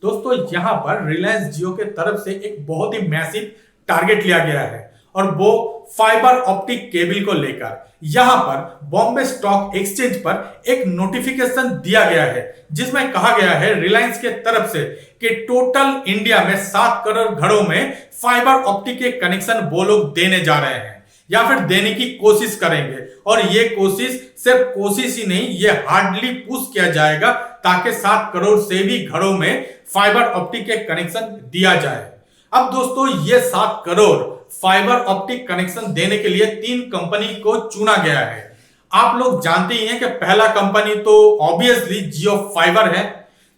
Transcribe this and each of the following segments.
दोस्तों यहां पर रिलायंस जियो के तरफ से एक बहुत ही मैसिव टारगेट लिया गया है और वो फाइबर ऑप्टिक केबल को लेकर यहां पर बॉम्बे स्टॉक एक्सचेंज पर एक नोटिफिकेशन दिया गया है जिसमें कहा गया है रिलायंस के तरफ से कि टोटल इंडिया में 7 करोड़ घरों में फाइबर ऑप्टिक के कनेक्शन वो लोग देने जा रहे हैं या फिर देने की कोशिश करेंगे। और ये कोशिश सिर्फ कोशिश ही नहीं, ये हार्डली पुश किया जाएगा ताकि 7 करोड़ से भी घरों में फाइबर ऑप्टिक के कनेक्शन दिया जाए। अब दोस्तों ये 7 करोड़ फाइबर ऑप्टिक कनेक्शन देने के लिए 3 कंपनी को चुना गया है। आप लोग जानते ही हैं कि पहला कंपनी तो ऑब्वियसली जियो फाइबर है,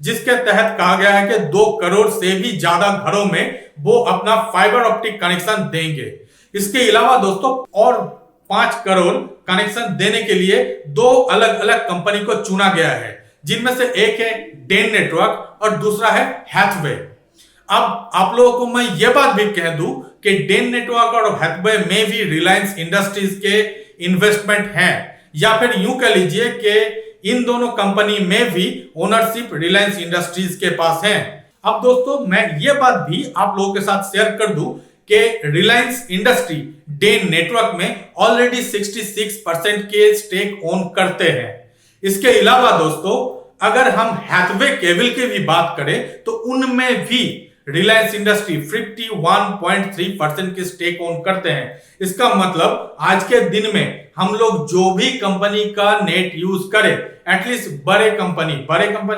जिसके तहत कहा गया है कि 2 करोड़ से भी ज्यादा घरों में वो अपना फाइबर ऑप्टिक कनेक्शन देंगे। इसके अलावा दोस्तों और 5 करोड़ कनेक्शन देने के लिए 2 अलग अलग कंपनी को चुना गया है, जिनमें से एक है डेन नेटवर्क और दूसरा है हैथवे। अब आप लोगों को मैं ये बात भी कह दूं कि डेन नेटवर्क और हैथवे में भी रिलायंस इंडस्ट्रीज के इन्वेस्टमेंट हैं, या फिर यूं कह लीजिए कि इन दोनों कंपनी में भी ओनरशिप रिलायंस इंडस्ट्रीज के पास है। अब दोस्तों मैं ये बात भी आप लोगों के साथ शेयर कर दूं कि रिलायंस इंडस्ट्री डेन नेटवर्क में ऑलरेडी 66% के स्टेक ओन करते हैं। इसके अलावा दोस्तों अगर हम हैथवे केबल की भी बात करें तो उनमें भी रिलायंस इंडस्ट्री 51.3% के स्टेक ओन करते हैं। इसका मतलब आज के दिन में हम लोग जो भी कंपनी का नेट यूज करें, एटलीस्ट बड़े कंपनी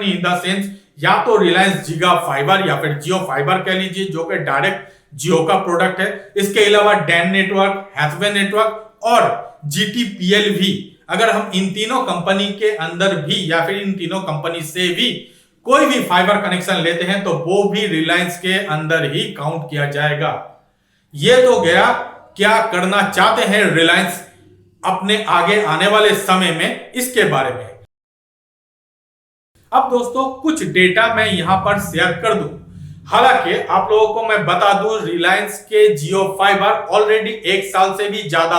इन द सेंस या तो रिलायंस जिगा फाइबर या फिर जियो फाइबर कह लीजिए जो कि डायरेक्ट जियो का प्रोडक्ट है। इसके अलावा डेन नेटवर्क, हैथवे नेटवर्क और जीटीपीएल भी, अगर हम इन तीनों कंपनी के अंदर भी या फिर इन तीनों कंपनी से भी कोई भी फाइबर कनेक्शन लेते हैं तो वो भी रिलायंस के अंदर ही काउंट किया जाएगा। ये तो गया क्या करना चाहते हैं रिलायंस अपने आगे आने वाले समय में, इसके बारे में। अब दोस्तों कुछ डेटा मैं यहां पर शेयर कर दूं। हालांकि आप लोगों को मैं बता दूं रिलायंस के जियो फाइबर ऑलरेडी 1 साल से भी ज्यादा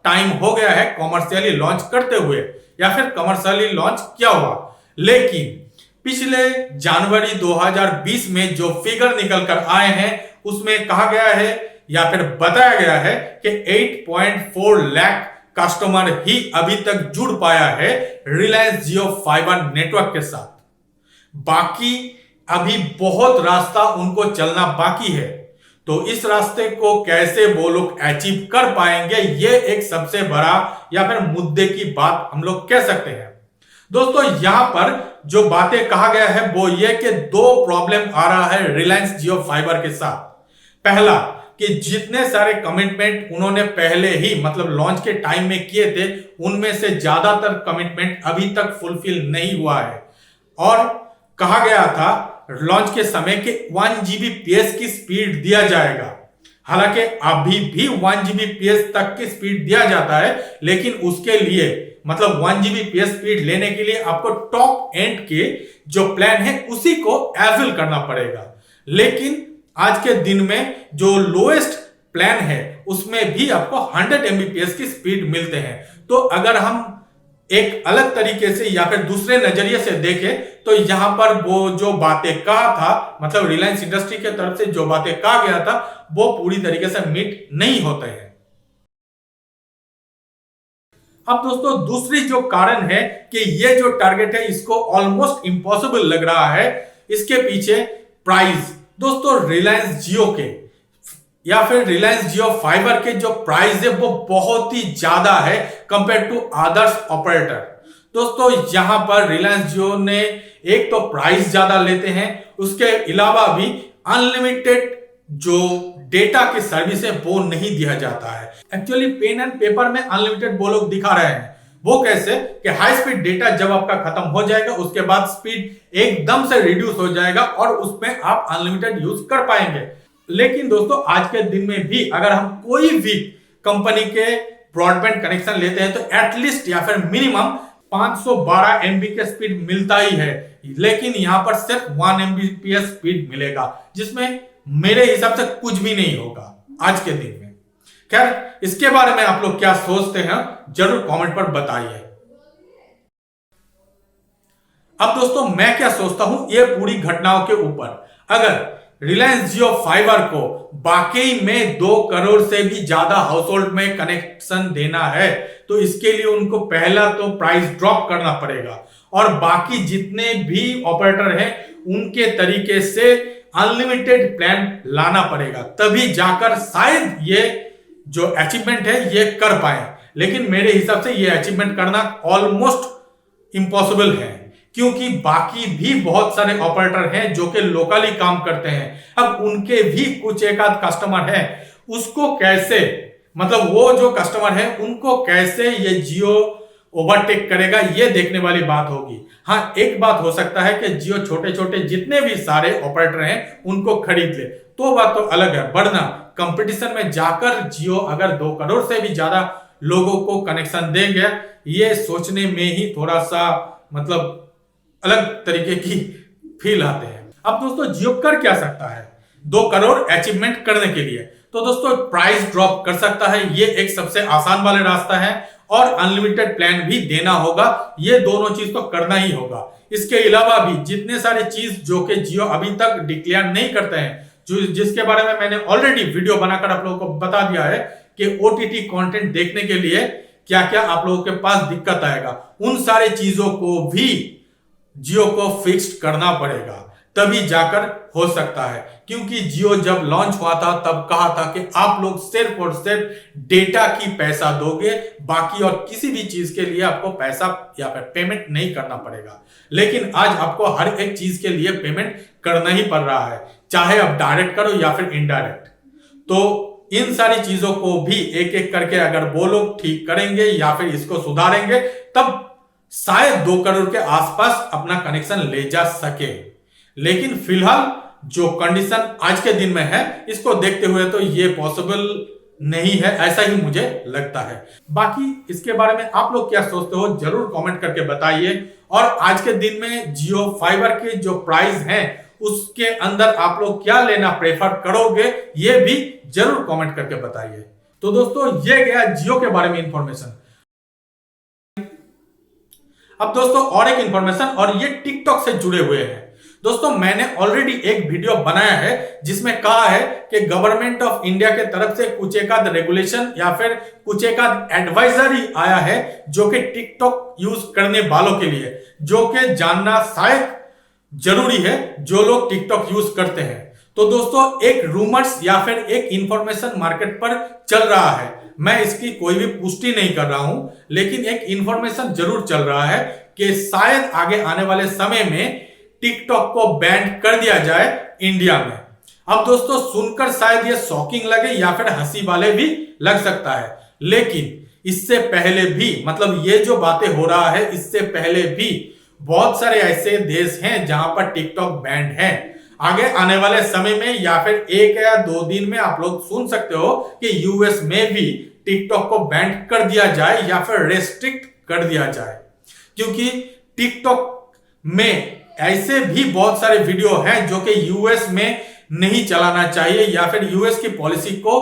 टाइम हो गया है कॉमर्शियली लॉन्च करते हुए या फिर कमर्शियली लॉन्च किया हुआ, लेकिन पिछले जनवरी 2020 में जो फिगर निकल कर आए हैं उसमें कहा गया है या फिर बताया गया है कि 8.4 लाख कस्टमर ही अभी तक जुड़ पाया है रिलायंस जियो फाइबर नेटवर्क के साथ। बाकी अभी बहुत रास्ता उनको चलना बाकी है, तो इस रास्ते को कैसे वो लोग अचीव कर पाएंगे ये एक सबसे बड़ा या फिर मुद्दे की बात हम लोग कह सकते हैं। दोस्तों यहां पर जो बातें कहा गया है वो ये कि 2 प्रॉब्लम आ रहा है रिलायंस जियो फाइबर के साथ। पहला कि जितने सारे कमिटमेंट उन्होंने पहले ही मतलब लॉन्च के टाइम में किए थे उनमें से ज्यादातर कमिटमेंट अभी तक फुलफिल नहीं हुआ है। और कहा गया था लॉन्च के समय कि 1 Gbps की स्पीड दिया जाएगा। हालांकि अभी भी 1 Gbps तक की स्पीड दिया जाता है, लेकिन उसके लिए मतलब 1 Gbps स्पीड लेने के लिए आपको टॉप एंड के जो प्लान है उसी को अवेल करना पड़ेगा। लेकिन आज के दिन में जो लोएस्ट प्लान है उसमें भी आपको 100 Mbps की स्पीड मिलते हैं। तो अगर हम एक अलग तरीके से या फिर दूसरे नजरिए से देखें तो यहां पर वो जो बातें कहा था मतलब रिलायंस इंडस्ट्री के तरफ से जो बातें कहा गया था वो पूरी तरीके से मीट नहीं होते हैं। अब दोस्तों दूसरी जो कारण है कि ये जो टारगेट है इसको ऑलमोस्ट इम्पॉसिबल लग रहा है, इसके पीछे प्राइस। दोस्तों रिलायंस जियो के या फिर रिलायंस जियो फाइबर के जो प्राइस है वो बहुत ही ज्यादा है कंपेयर टू अदर्स ऑपरेटर। दोस्तों यहां पर रिलायंस जियो ने एक तो प्राइस ज्यादा लेते हैं, उसके अलावा भी अनलिमिटेड जो डेटा की सर्विस है वो नहीं दिया जाता है। एक्चुअली पेन एंड पेपर में अनलिमिटेड वो लोग दिखा रहे हैं, वो कैसे कि हाई स्पीड डेटा जब आपका खत्म हो जाएगा उसके बाद स्पीड एकदम से रिड्यूस हो जाएगा और उसमें आप अनलिमिटेड यूज कर पाएंगे। लेकिन दोस्तों आज के दिन में भी अगर हम कोई भी कंपनी के ब्रॉडबैंड कनेक्शन लेते हैं तो एटलीस्ट या फिर मिनिमम 512 MB के स्पीड मिलता ही है, लेकिन यहां पर सिर्फ 1 Mbps स्पीड मिलेगा जिसमें मेरे हिसाब से कुछ भी नहीं होगा आज के दिन में। खैर इसके बारे में आप लोग क्या सोचते हैं जरूर कमेंट पर बताइए। अब दोस्तों मैं क्या सोचता हूं ये पूरी घटनाओं के ऊपर। अगर रिलायंस जियो फाइबर को वाकई में 2 करोड़ से भी ज्यादा हाउस होल्ड में कनेक्शन देना है तो इसके लिए उनको पहला तो प्राइस ड्रॉप करना पड़ेगा और बाकी जितने भी ऑपरेटर हैं उनके तरीके से अनलिमिटेड प्लान लाना पड़ेगा, तभी जाकर शायद ये जो अचीवमेंट है ये कर पाए। लेकिन मेरे हिसाब से ये अचीवमेंट करना ऑलमोस्ट इम्पॉसिबल है, क्योंकि बाकी भी बहुत सारे ऑपरेटर हैं जो कि लोकली काम करते हैं। अब उनके भी कुछ एक आध कस्टमर है, उसको कैसे, मतलब वो जो कस्टमर है उनको कैसे ये जियो ओवरटेक करेगा, ये देखने वाली बात होगी। हाँ, एक बात हो सकता है कि जियो छोटे छोटे जितने भी सारे ऑपरेटर हैं उनको खरीद ले, तो बात तो अलग है, वरना कंपटीशन में जाकर जियो अगर 2 करोड़ से भी ज्यादा लोगों को कनेक्शन देंगे, ये सोचने में ही थोड़ा सा मतलब अलग तरीके की फील आते हैं। अब दोस्तों जियो कर क्या सकता है 2 करोड़ अचीवमेंट करने के लिए? तो दोस्तों प्राइस ड्रॉप कर सकता है, ये एक सबसे आसान वाला रास्ता है, और अनलिमिटेड प्लान भी देना होगा, ये दोनों चीज तो करना ही होगा। इसके अलावा भी जितने सारे चीज जो कि जियो अभी तक डिक्लेयर नहीं करते हैं, जिसके बारे में मैंने ऑलरेडी वीडियो बनाकर आप लोगों को बता दिया है कि ओटीटी कंटेंट देखने के लिए क्या क्या आप लोगों के पास दिक्कत आएगा, उन सारे चीजों को भी जियो को फिक्स्ड करना पड़ेगा, तभी जाकर हो सकता है। क्योंकि जियो जब लॉन्च हुआ था तब कहा था कि आप लोग सिर्फ और सिर्फ डेटा की पैसा दोगे, बाकी और किसी भी चीज के लिए आपको पैसा या फिर पेमेंट नहीं करना पड़ेगा। लेकिन आज आपको हर एक चीज के लिए पेमेंट करना ही पड़ रहा है, चाहे आप डायरेक्ट करो या फिर इनडायरेक्ट। तो इन सारी चीजों को भी एक एक करके अगर वो लोग ठीक करेंगे या फिर इसको सुधारेंगे, तब शायद 2 करोड़ के आसपास अपना कनेक्शन ले जा सके। लेकिन फिलहाल जो कंडीशन आज के दिन में है, इसको देखते हुए तो ये पॉसिबल नहीं है, ऐसा ही मुझे लगता है। बाकी इसके बारे में आप लोग क्या सोचते हो जरूर कमेंट करके बताइए, और आज के दिन में जियो फाइबर के जो प्राइस हैं उसके अंदर आप लोग क्या लेना प्रेफर करोगे, ये भी जरूर कमेंट करके बताइए। तो दोस्तों ये गया जियो के बारे में इंफॉर्मेशन। अब दोस्तों और एक इंफॉर्मेशन, और ये टिकटॉक से जुड़े हुए हैं। दोस्तों मैंने ऑलरेडी एक वीडियो बनाया है जिसमें कहा है कि गवर्नमेंट ऑफ इंडिया के तरफ से कुछ एक आध रेगुलेशन या फिर कुछ एक आध एडवाइजरी आया है जो कि टिकटॉक यूज करने वालों के लिए, जो कि जानना शायद जरूरी है जो लोग टिकटॉक यूज करते हैं। तो दोस्तों एक रूमर्स या फिर एक इंफॉर्मेशन मार्केट पर चल रहा है, मैं इसकी कोई भी पुष्टि नहीं कर रहा हूं, लेकिन एक इंफॉर्मेशन जरूर चल रहा है कि शायद आगे आने वाले समय में टिकटॉक को बैन कर दिया जाए इंडिया में। अब दोस्तों सुनकर शायद ये शॉकिंग लगे या फिर हंसी वाले भी लग सकता है, लेकिन इससे पहले भी, मतलब ये जो बातें हो रहा है इससे पहले भी बहुत सारे ऐसे देश हैं जहां पर टिकटॉक बैंड है। आगे आने वाले समय में या फिर 1 या 2 दिन में आप लोग सुन सकते हो कि यूएस में भी टिकटॉक को बैन कर दिया जाए या फिर रेस्ट्रिक्ट कर दिया जाए, क्योंकि टिकटॉक में ऐसे भी बहुत सारे वीडियो हैं जो कि यूएस में नहीं चलाना चाहिए या फिर यूएस की पॉलिसी को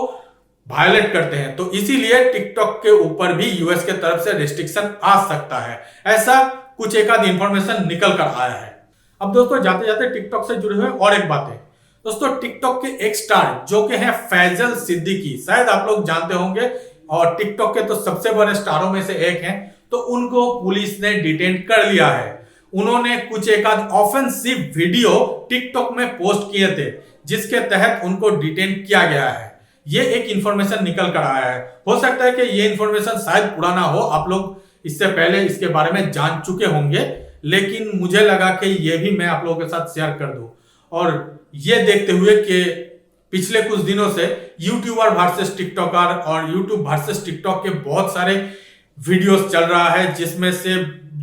वायलेट करते हैं। तो इसीलिए टिकटॉक के ऊपर भी यूएस के तरफ से रिस्ट्रिक्शन आ सकता है, ऐसा कुछ एक आध इंफॉर्मेशन निकल कर आया है। अब दोस्तों जाते जाते टिकटॉक से जुड़े हुए और एक बात है दोस्तों, टिकटॉक के एक स्टार जो कि हैं फैजल सिद्दीकी, शायद आप लोग जानते होंगे, और टिकटॉक के तो सबसे बड़े स्टारों में से एक हैं, तो उनको पुलिस ने डिटेन कर लिया है। उन्होंने कुछ एक आध ऑफेंसिव वीडियो टिकटॉक में पोस्ट किए थे जिसके तहत उनको डिटेन किया गया है। ये एक इंफॉर्मेशन निकल कर आया है, हो सकता है कि ये इंफॉर्मेशन शायद पुराना हो, आप लोग इससे पहले इसके बारे में जान चुके होंगे, लेकिन मुझे लगा कि ये भी मैं आप लोगों के साथ शेयर कर दूं। और ये देखते हुए कि पिछले कुछ दिनों से यूट्यूबर वर्सेस टिकटॉकर और यूट्यूब वर्सेस टिकटॉक के बहुत सारे वीडियोस चल रहा है, जिसमें से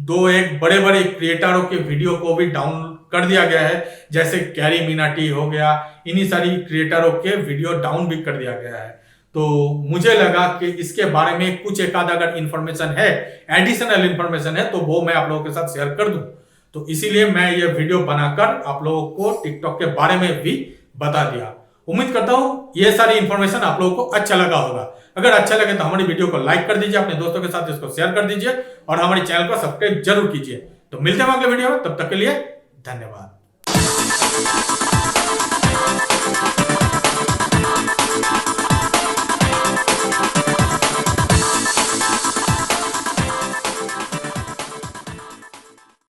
2-1 बड़े बड़े क्रिएटरों के वीडियो को भी डाउन कर दिया गया है, जैसे कैरी मिनाटी हो गया, इन्हीं सारी क्रिएटरों के वीडियो डाउन भी कर दिया गया है। तो मुझे लगा कि इसके बारे में कुछ एक आध अगर इंफॉर्मेशन है, एडिशनल इंफॉर्मेशन है, तो वो मैं आप लोगों के साथ शेयर कर दूं। तो इसीलिए मैं ये वीडियो बनाकर आप लोगों को टिकटॉक के बारे में भी बता दिया। उम्मीद करता हूं ये सारी इंफॉर्मेशन आप लोगों को अच्छा लगा होगा। अगर अच्छा लगे तो हमारी वीडियो को लाइक कर दीजिए, अपने दोस्तों के साथ इसको शेयर कर दीजिए और हमारे चैनल को सब्सक्राइब जरूर कीजिए। तो मिलते हैं अगले वीडियो में, तब तक के लिए धन्यवाद।